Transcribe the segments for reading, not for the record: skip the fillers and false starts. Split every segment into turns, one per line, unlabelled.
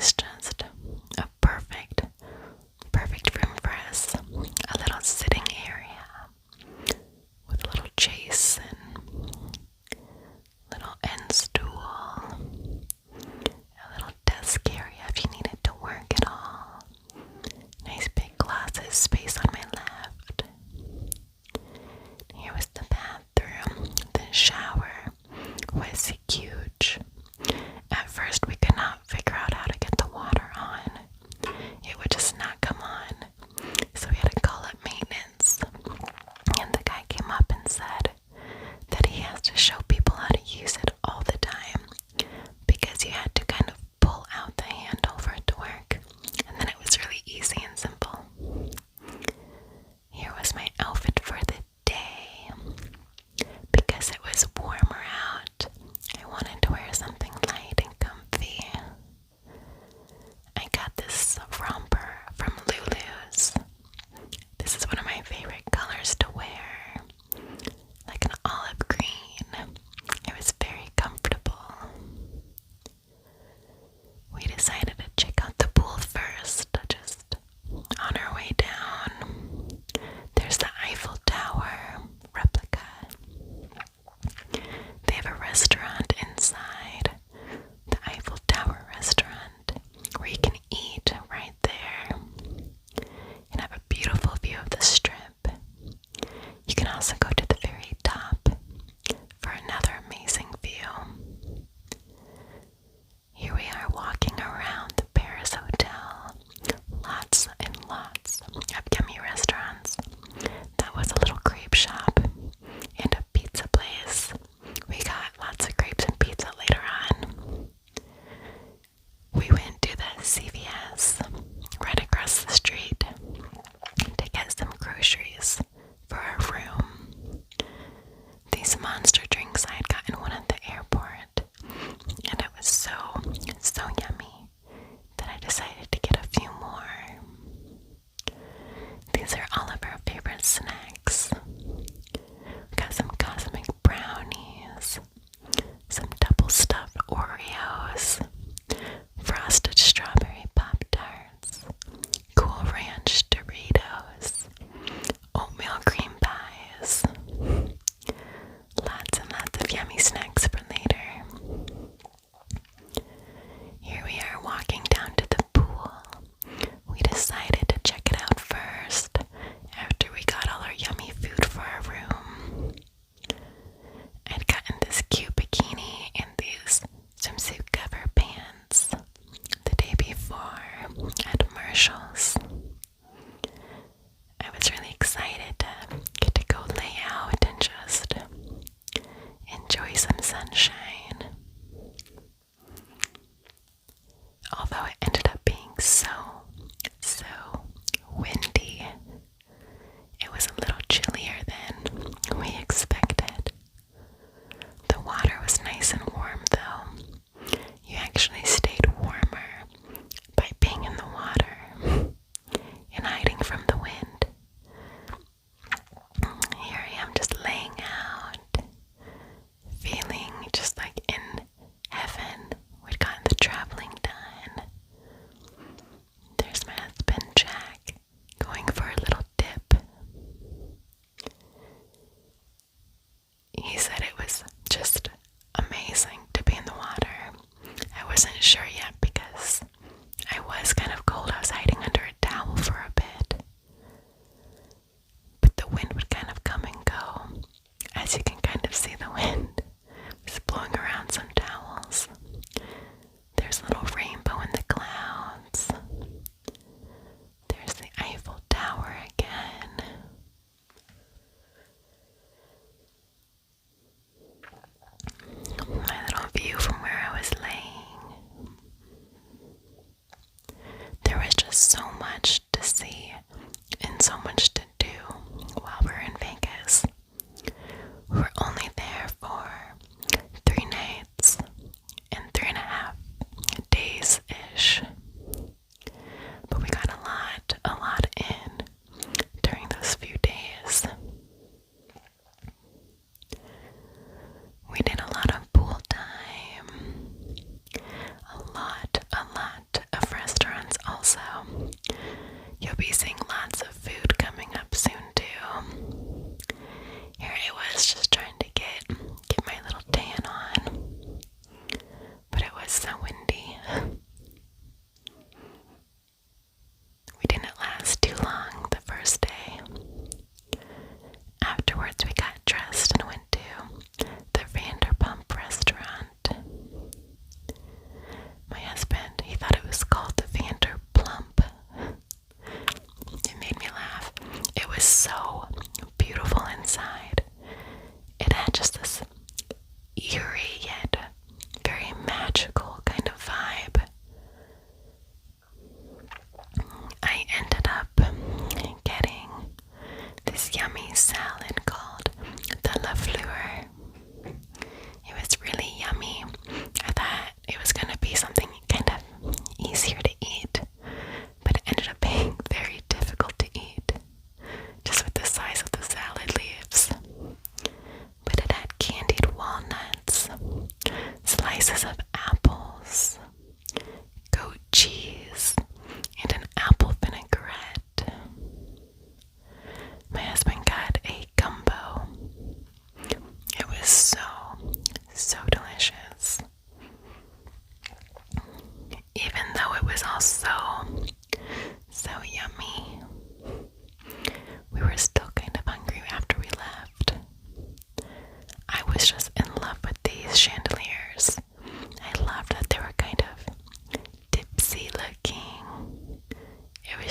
is just a perfect room for us. A little sitting area with a little chase and little end stool, a little desk area if you needed to work at all. Nice big closet space on my left. Here was the bathroom. The shower was huge. At first we could not figure out how to get the water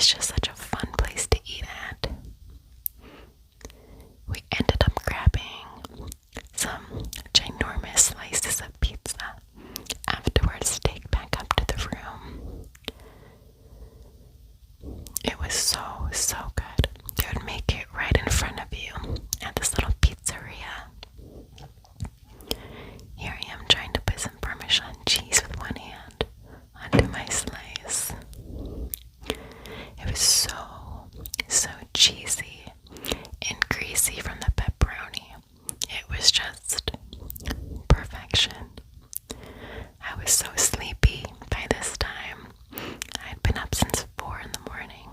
was just such a fun place to eat at. We ended up grabbing some ginormous slices of pizza afterwards to take back up to the room. It was so, so good. They would make it right in front of you at this little pizzeria. Here I am trying to put some Parmesan cheese with one hand onto my slice. It was so, so cheesy and greasy from the pepperoni. It was just perfection. I was so sleepy by this time. I had been up since 4 in the morning,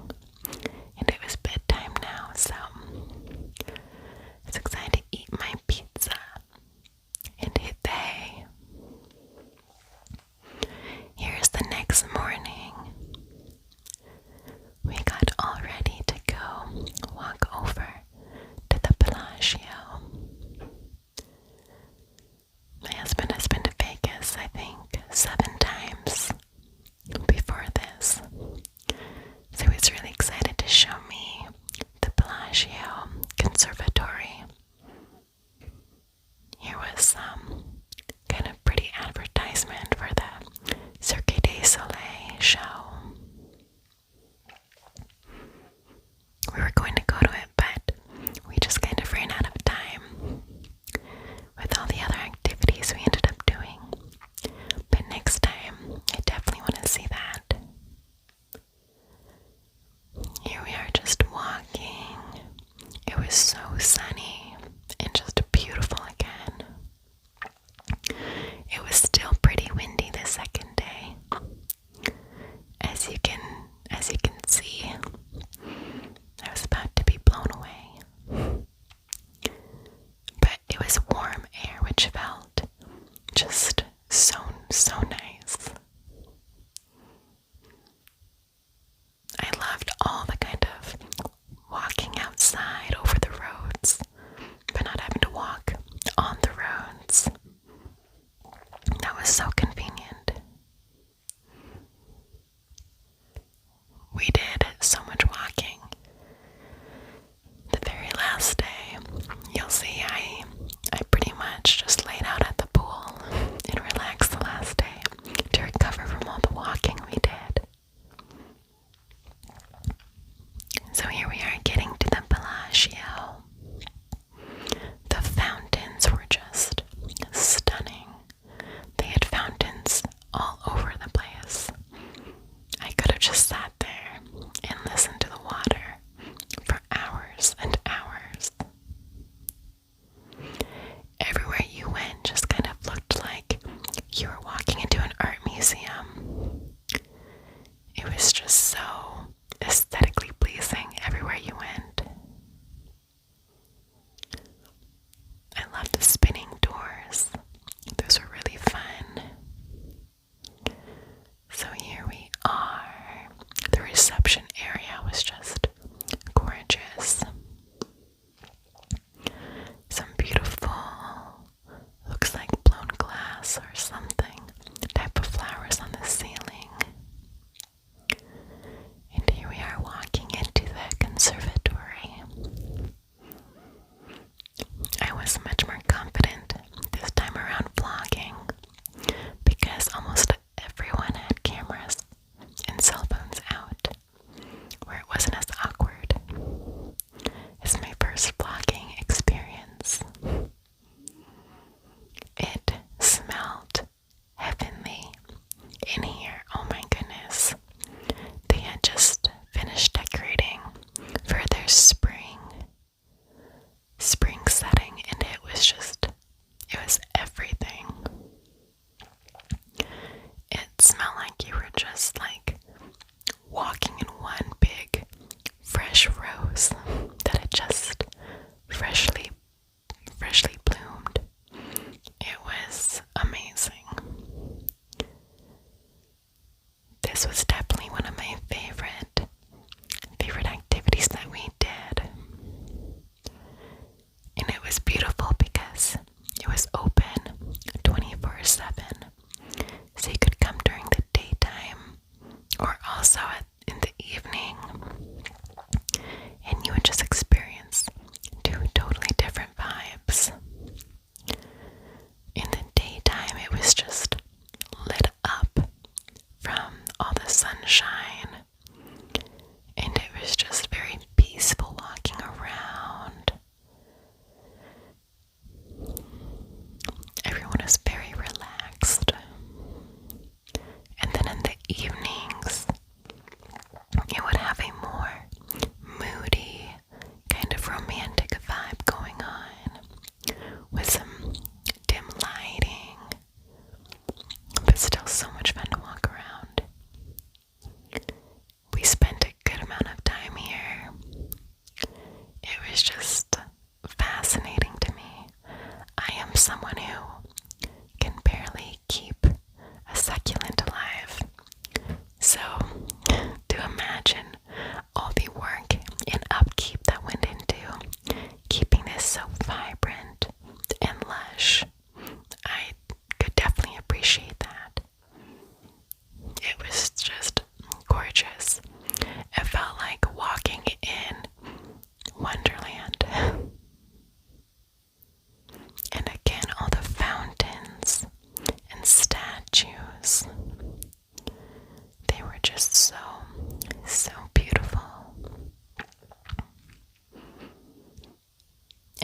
and it was bedtime now, so I was excited to eat my pizza and hit the hay. Here's the next morning. We got all ready to go walk over to the Bellagio. My husband has been to Vegas, I think, 7 times before this. So he was really excited to show me the Bellagio Conservatory. Here was some kind of pretty advertisement for the Cirque du Soleil show. We were going to go to it, but we just kind of ran out of time with all the other activities we ended up doing. But next time, I definitely want to see that. Here we are just walking. It was so sunny and just beautiful again. It was still pretty windy the second day. As you can see, I was about to be blown away. But it was warm air, which felt just so nice. I loved all the kind of walking outside over the roads, but not having to walk on the roads. That was so convenient. We did so much walking. The very last day, you'll see I pretty much just laid out at the pool and relaxed the last day to recover from all the walking we did. So here we are getting to the Bellagio. The fountains were just stunning. They had fountains all over the place. I could have just sat there and listened to the water for hours and hours. Everywhere you went just kind of looked like you were walking into an art museum. It was just so aesthetically pleasing everywhere you went. I love the spinning doors. Those were really fun. So here we are. The reception area was just gorgeous. Some beautiful, looks like blown glass or something, type of flowers on the ceiling. And here we are walking into the conservatory. I was much more confident this time around vlogging because almost everyone had cameras and cell phones out, where it wasn't as awkward. It's my first vlogging experience. It smelled heavenly in here. Oh my goodness. They had just finished decorating for their spring setting, and it was everything. It smelled like you were just like walking in one big fresh rose that had just freshly bloomed. It was amazing. This was definitely one of my favorite activities that we did. And it was beautiful because it was open 24/7. So you could come during the daytime or also in the evening. sunshine, and it was just very peaceful walking around. Everyone is very relaxed. And then in the evenings, it would have a more moody, kind of romantic vibe going on, with some dim lighting, but still so much fun to walk around. We spent a good amount of time here. It was just fascinating to me. I am someone who can barely keep a succulent alive. So, to imagine all the work and upkeep that went into keeping this so vibrant and lush, I could definitely appreciate that. It was just gorgeous. It felt like walking in Wonderland. And again, all the fountains and statues, they were just so beautiful.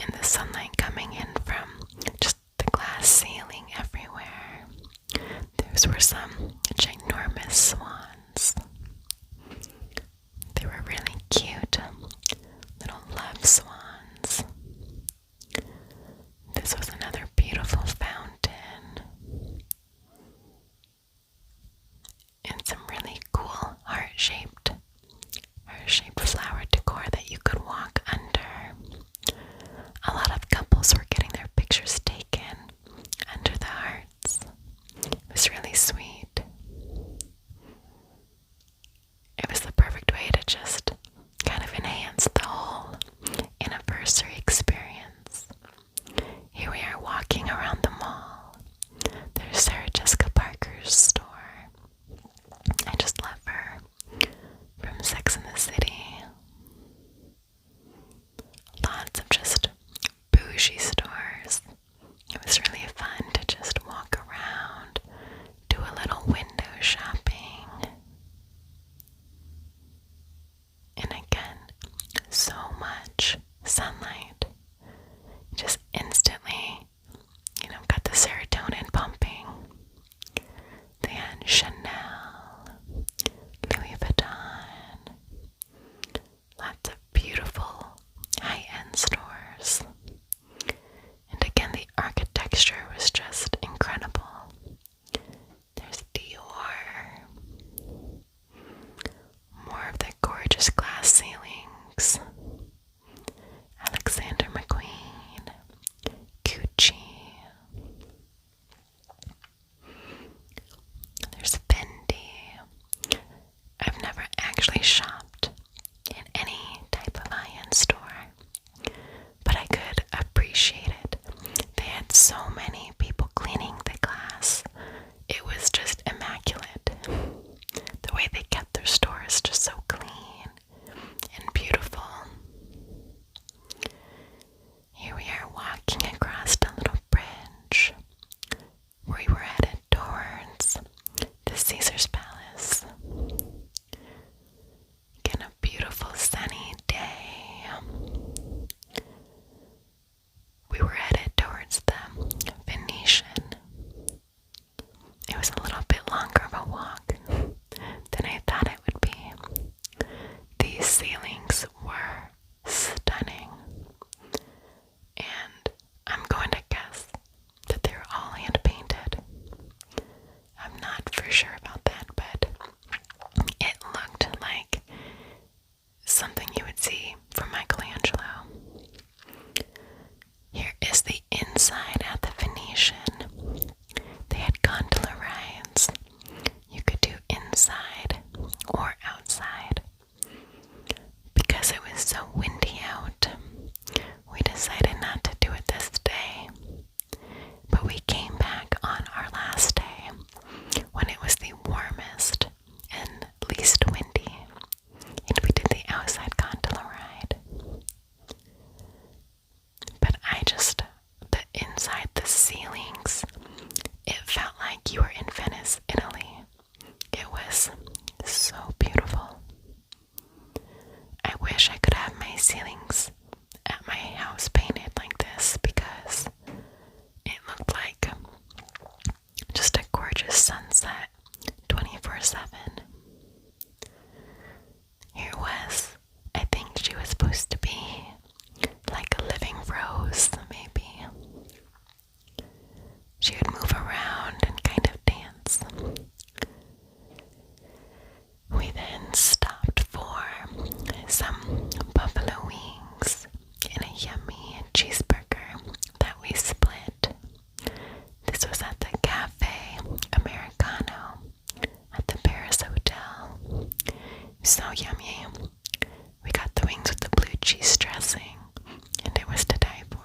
And the sunlight coming in from just the glass ceiling everywhere. Those were some ginormous swans. They were really cute, little love swans. This was another beautiful fountain. And some really cool heart-shaped flower decor that you could walk under. A lot of couples were getting their pictures taken under the hearts. It was really sweet. It was the perfect way to just kind of enhance the whole anniversary experience. Here we are walking around the mall. There's Sarah Jessica Parker's store. I just love her from Sex and the City. Lots of just bougie stores. It was really fun to just walk around, do a little window shopping. And again, so much sunlight. Just instantly, got the serotonin pumping. They had Chanel, Louis Vuitton, lots of beautiful high-end stores. And again, the architecture was just incredible. There's Dior, more of the gorgeous glass ceilings, Alexander McQueen, Gucci. There's Fendi. I've never actually shopped in any type of high-end store, but I could appreciate it. They had so many people cleaning the glass. It was just immaculate. The way they kept their store is just so clean and beautiful. Here we are walking across a little bridge. We were headed towards the Caesar's Palace. Again, a beautiful sunny day. We were headed towards the Venetian. It was a little bit longer of a walk than I thought it would be. so beautiful. I wish I could have my ceilings at my house painted like this because it looked like just a gorgeous sunset 24/7. Here was, I think she was supposed to be like a living rose, maybe. She would move around and kind of dance. We then stopped for some buffalo wings and a yummy cheeseburger that we split. This was at the Cafe Americano at the Paris Hotel. So yummy. We got the wings with the blue cheese dressing, and it was to die for.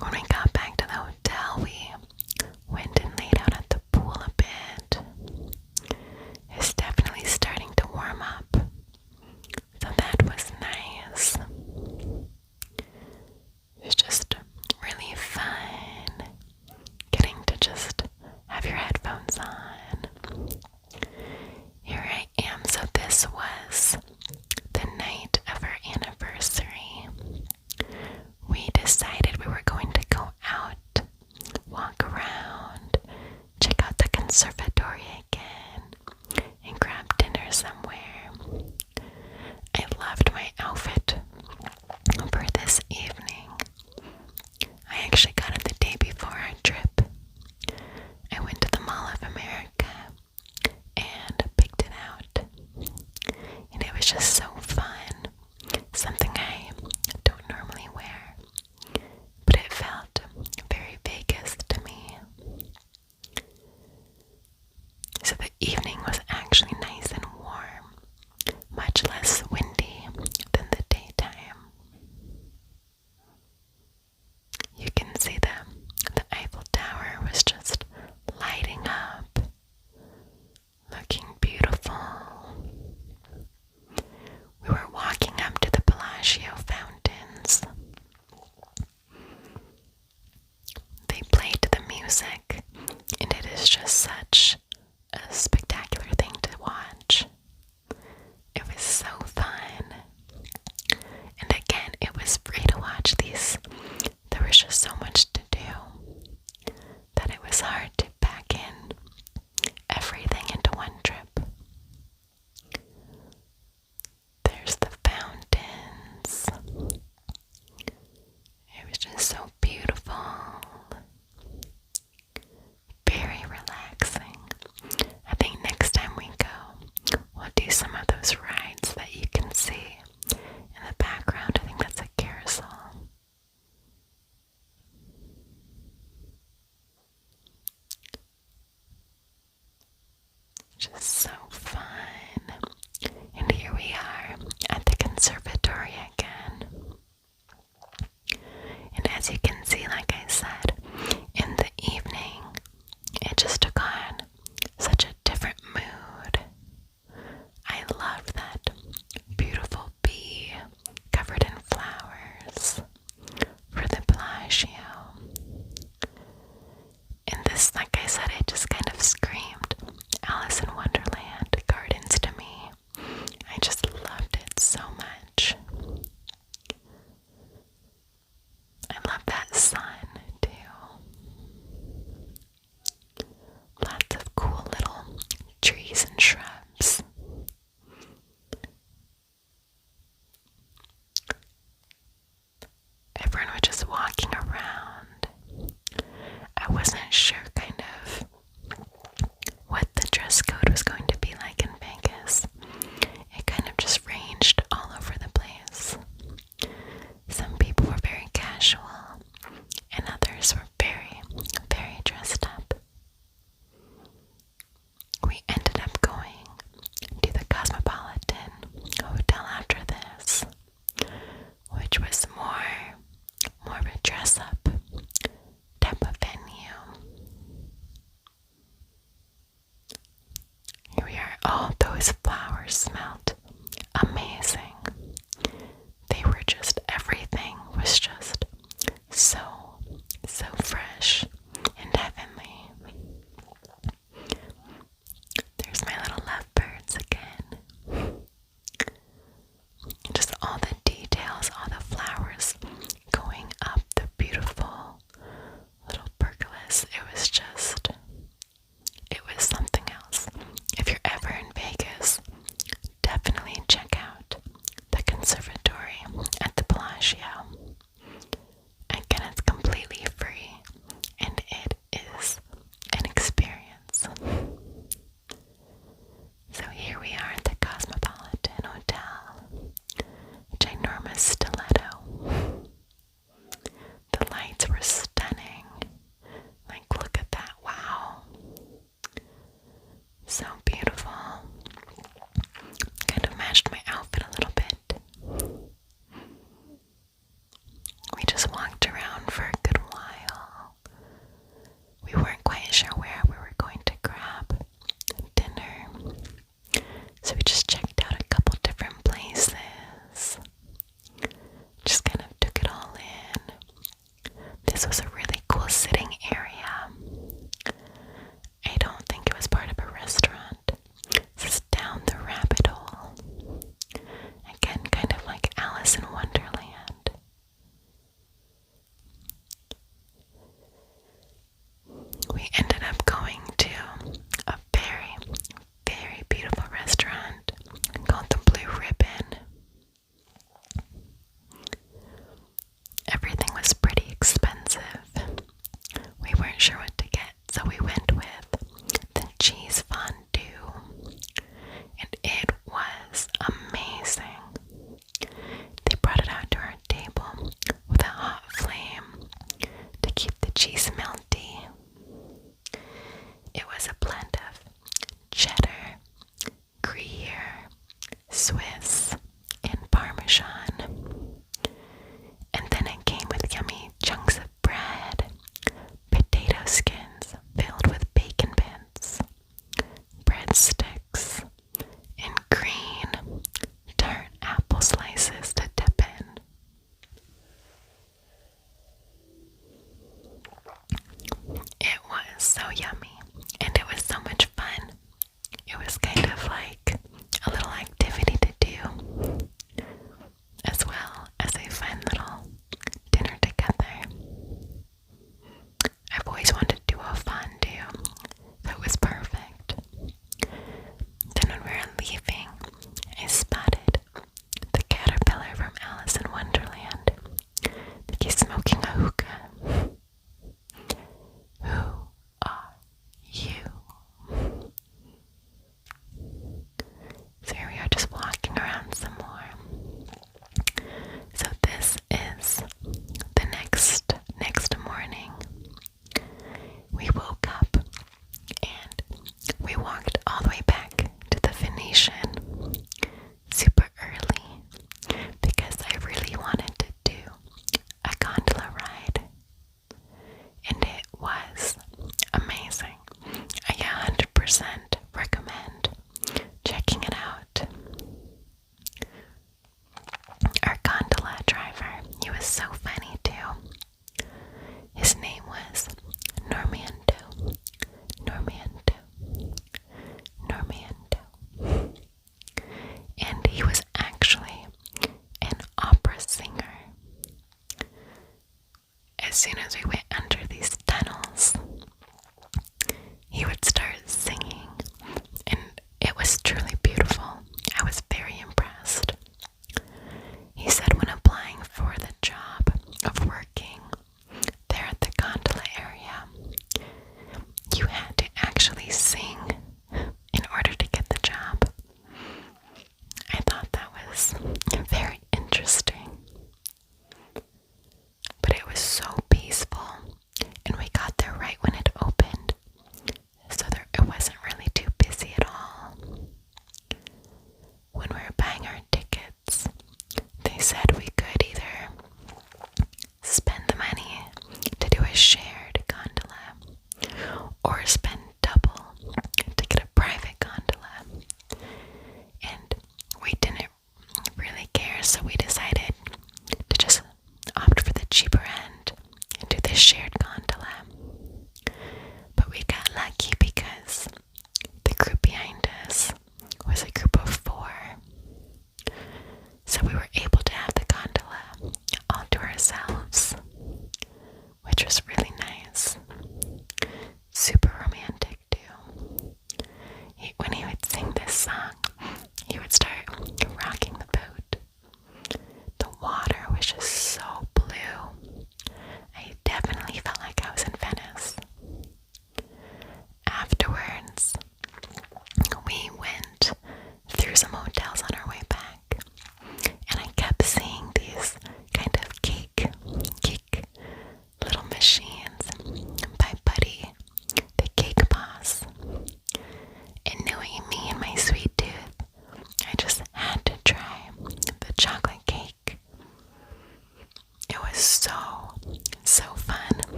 When we got back to the hotel, we went and laid out at the pool a bit. It's definitely starting to warm up, so that was nice. It was just really fun getting to just have your headphones on. Here I am. So this was the night of our anniversary. We decided we were going to go out, walk around, check out the conservatory again, and grab dinner somewhere. I loved my outfit for this evening. I actually got it the day before our trip. I went to the Mall of America and picked it out. And it was just so fun. Something I don't normally wear. But it felt very Vegas to me. So the evening was actually nice and warm. Much less windy than the daytime. You can see the Eiffel Tower was just lighting up, looking beautiful. We were walking up to the Bellagio fountains. They played the music, and it is just such a spectacular thing to watch. It was so fun. And again, it was free to watch these. There was just so much to do that it was hard to pack in everything into one trip. There's the fountains. It was just so beautiful. Very relaxing. I think next time we go, we'll do some of those rides that you can see in the background. I think that's a carousel. Just so fun. And here we are at the conservatory again. And as you can see, like I said, in the evening, it just took on such a different mood. I loved that beautiful bee covered in flowers for the Bellagio. And this, like I said, it just kind of screamed Alice in Wonderland gardens to me. I just loved it so much. I love that sun too. Lots of cool little trees and shrubs. Everyone was just walking around. I wasn't sure kind of what the dress code was going to be like in Vegas. It kind of just ranged all over the place. Some people were very casual, and others were very, very dressed up. We ended up going to the Cosmopolitan Hotel after this, which was more of a dress-up type of venue. Here we are. Oh, those flowers smelled amazing. They were just, everything was just so fresh and heavenly.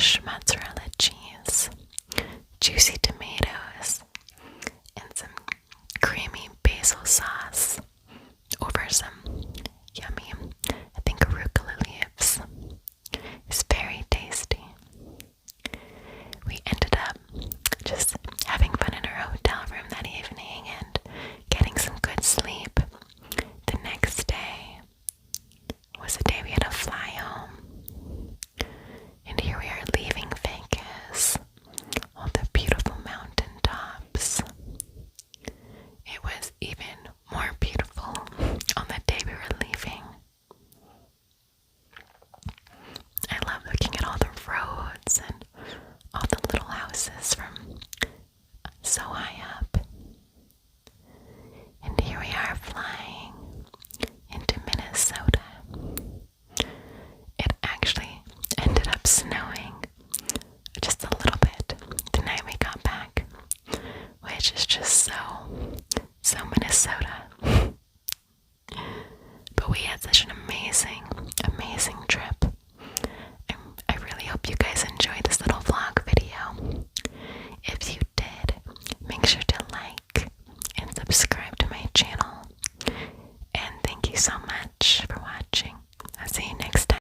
fresh mozzarella cheese, juicy